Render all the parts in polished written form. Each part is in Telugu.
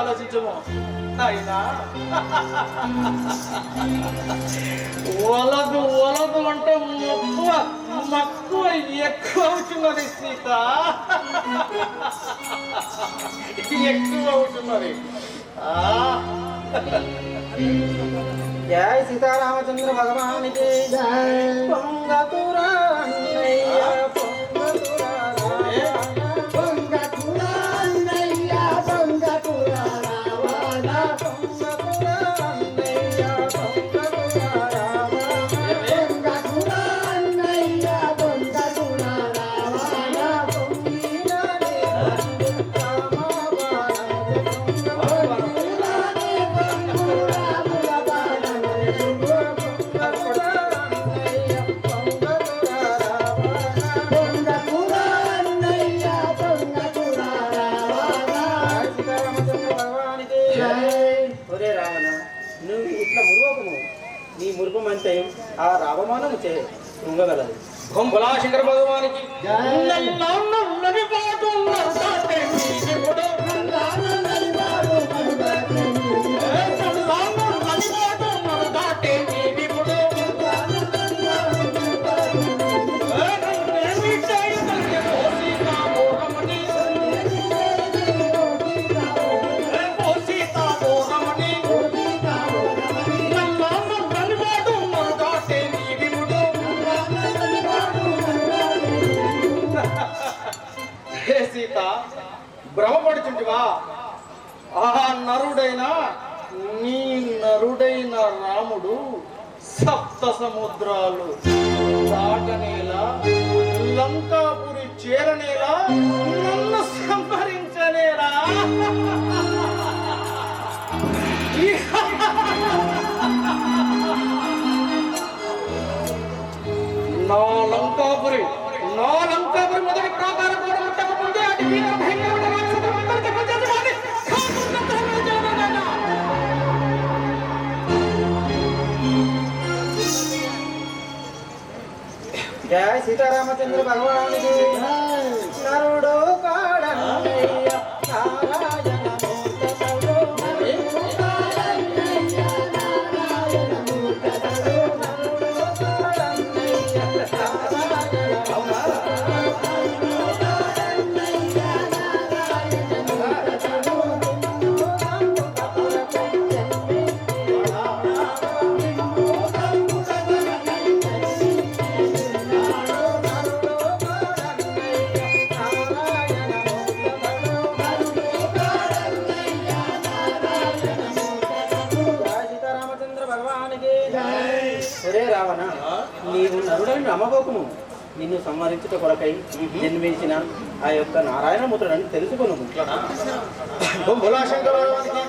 ఆలోచించము అయినా ఒలదు ఒలదు అంటే మక్కువ మక్కువ ఎక్కువ అవుతున్నది సీత, ఎక్కువ అవుతున్నది. జై సీతారామచంద్ర భగవానికి జై. పొంగతురా అన్నయ్య పొంగతురా పొంగతురా అన్నయ్య పొంగతురా రావణ పొంగతురా అన్నయ్య పొంగతురా రావణ పొంగతురా అన్నయ్య పొంగతురా రావణ పొంగిననే నువ్వు ఇట్లా మురుగము, నీ మురుగం అంటే ఆ రావమానము చే ఉండగలదు. భోలా శంకర భగవానికి సీత భ్రమపడుచుంటివా? ఆ నరుడైన నీ నరుడైన రాముడు సప్త సముద్రాలు దాటనేలా, లంకాపురి చేరనేలా, నన్ను సంహరించనేలా. నా లంకాపురి మొదటి ప్రాకారం కూడా ముట్టకముందే అటు వీర భయంకరమైన రాక్షసులందరికీ ప్రత్యక్షమని జై సీతారామచంద్ర భగవానికి నరుడు కాడన్నయ్య నారాయణ రావణ, నీవు నరుడని నమ్మబోకుము. నిన్ను సంహరించుట కొరకై జన్మించిన ఆ యొక్క నారాయణమూర్తుడని తెలుసుకును. భోలా శంకర భగవానికి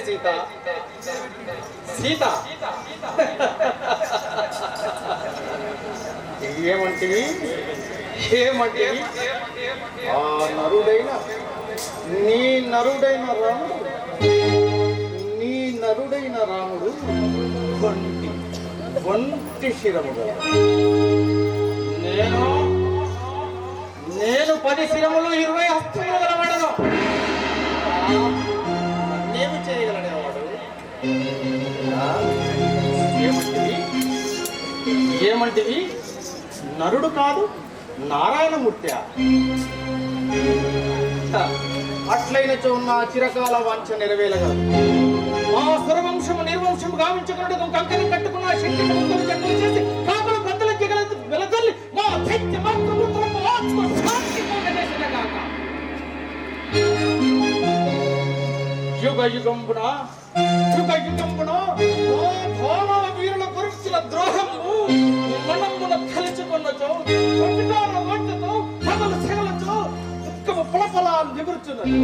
సీత సీత ఏమంటివి ఏమంటివి? ఆ నరుడైన నీ నరుడైన రాముడు ఒంటి శిరము గల, నేను 10 శిరములు 20 హస్తములు గలవాడను. నేను చేయగలనేవాడు. ఏమంటివి? నరుడు కాదు నారాయణమూర్తి. అట్లయినచో నా చిరకాల వాంఛ నెరవేరగలదు. మా సురవంశము నిర్వంశము గావించగలడు కంకణం కట్టుకున్న శక్తి జన్మలు చేసి కాకులు గంతల వెలతల్లి మా దైత్య మాతృపుత్రము ఆత్మ శాంతి పొందజేసినగాక. యుగ యుగంబున భావ వీరుల గురించిన ద్రోహము మనమున కలిసికొన్నచో వాంఛతో పగలు సెగలచో రక్తము పొలపలా నిగురుచున్నది.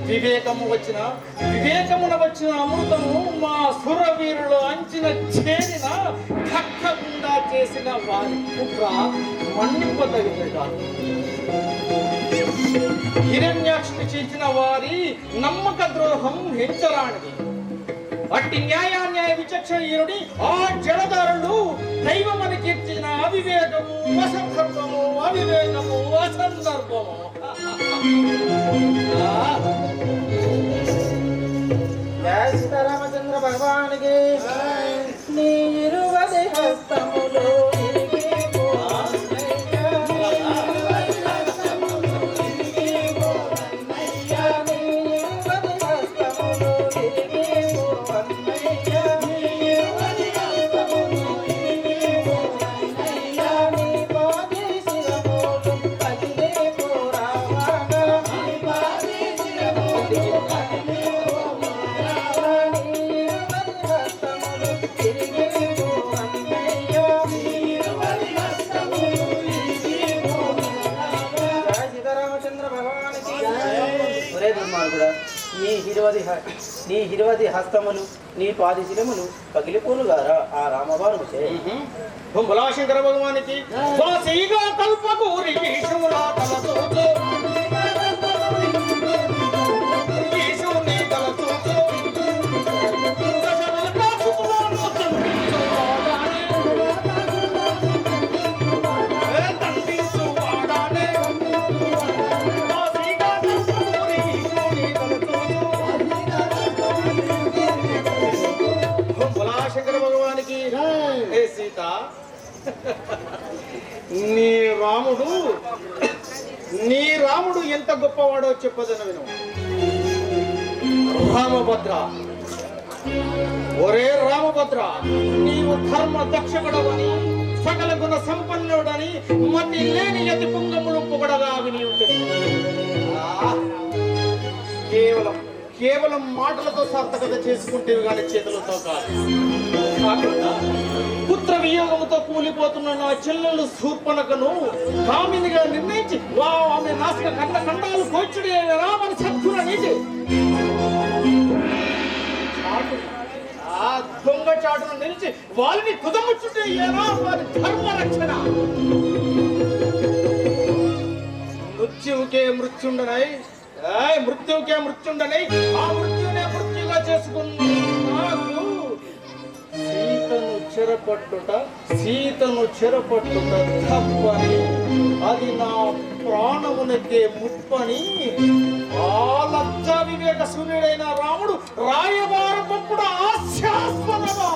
వివేకమున వచ్చిన అమృతము మా సురవీరులు అంచిన చేరిన కక్కకుండా చేసిన వారి కుట్ర మన్నింపదగినది కాదు. హిరణ్యాక్షుని చేసిన వారి నమ్మక ద్రోహం హెచ్చరానిది. అట్టి న్యాయ విచక్షణీయుని ఆ జడదారులు దైవమని కీర్చిన అవివేకము అసందర్భము అసందర్భము. సీతారామచంద్ర భగవానికి నీ ఇరువది హస్తములు నీ హిరవది హస్తములు నీ పాదిశిరములు పగిలిపోను గారా ఆ రామబాణము చే. శంకర భగవానికి సీత, నీ రాముడు ఎంత గొప్పవాడో చెప్పదన విను. రామభద్ర, ఒరే రామభద్ర, నీవు ధర్మ దక్షకుడవని సకల గుణ సంపన్నుడని మతి లేని యతి పుంగములు పొగడగా విని ఉంటుంది. కేవలం మాటలతో సార్థకత చేసుకుంటేవి కానీ చేతులతో కాదు. పుత్ర వియోగముతో కూలిపోతున్న నా చెల్లెలు శూర్పణఖను కామినిగా నిర్ణయించి ఆమె నాశక కండ కండాలు కోచుడి రామని సత్తున నీటి ఆ దొంగ చాటును నిలిచి వాళ్ళని కుదముచ్చుటే వారి ధర్మ రక్షణ. మృత్యువుకే మృత్యుండనై ఆ మృత్యునే మృత్యుగా చేసుకున్న సీతను చెరపట్టుట తప్పని, అది నా ప్రాణమునకే ముప్పని ఆ లజ్జా వివేక సూర్యుడైన రాముడు రాయబారప్పుడు ఆశాస్పదమా.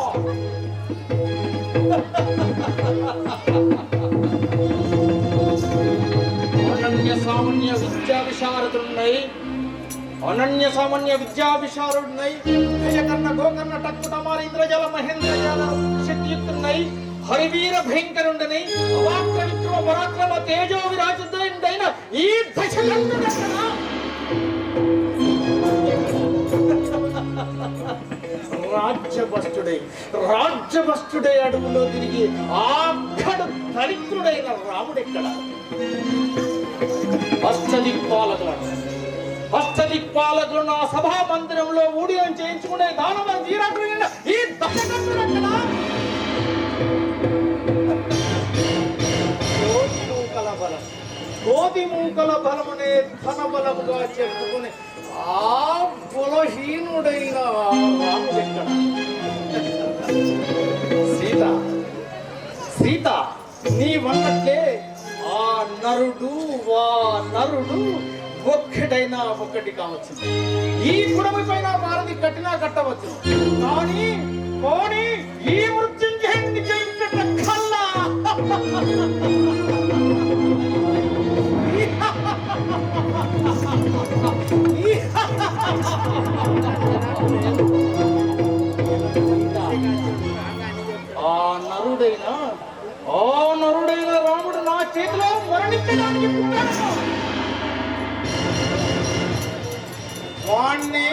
అనన్య సామాన్య విద్యా విశారదున్నై విజయకర్ణ గోకర్ణ టక్కుటమార ఇంద్రజల మహేంద్రజాల శక్తియుక్తున్నై హరివీర భయంకరుండనై అవాక్ర విక్రమ పరాక్రమ తేజో విరాజితుడైన ఈ దశకంఠుడన్నా రాజ్యభ్రష్టుడై అడుగులో తిరిగి ఆఖడు దరిద్రుడైన రాముడెక్కడ? అష్టదిక్పాలకులు నా సభా మందిరంలో ఊడియం చేయించుకునే దానవ వీరాగ్రుడైన ఈ దశకంఠుడెక్కడ? కోతిమూకల బలమనే ధన బలముగా చెప్పుకునే ఆ బలహీనుడైన రాముడెక్కడ? సీత నీవన్నట్లే ఆ నరుడు ఒక్కటైనా ఒక్కటి కావచ్చు. ఈ కుడమి పైన వారిని కట్టినా కట్టవచ్చు. కానీ ఈ మృత్యుంజయుడిని జయించట కల్లా ఆ నరుడైన రాముడు నా చేతిలో మరణించడానికి పుట్టాడు. వాణ్ణి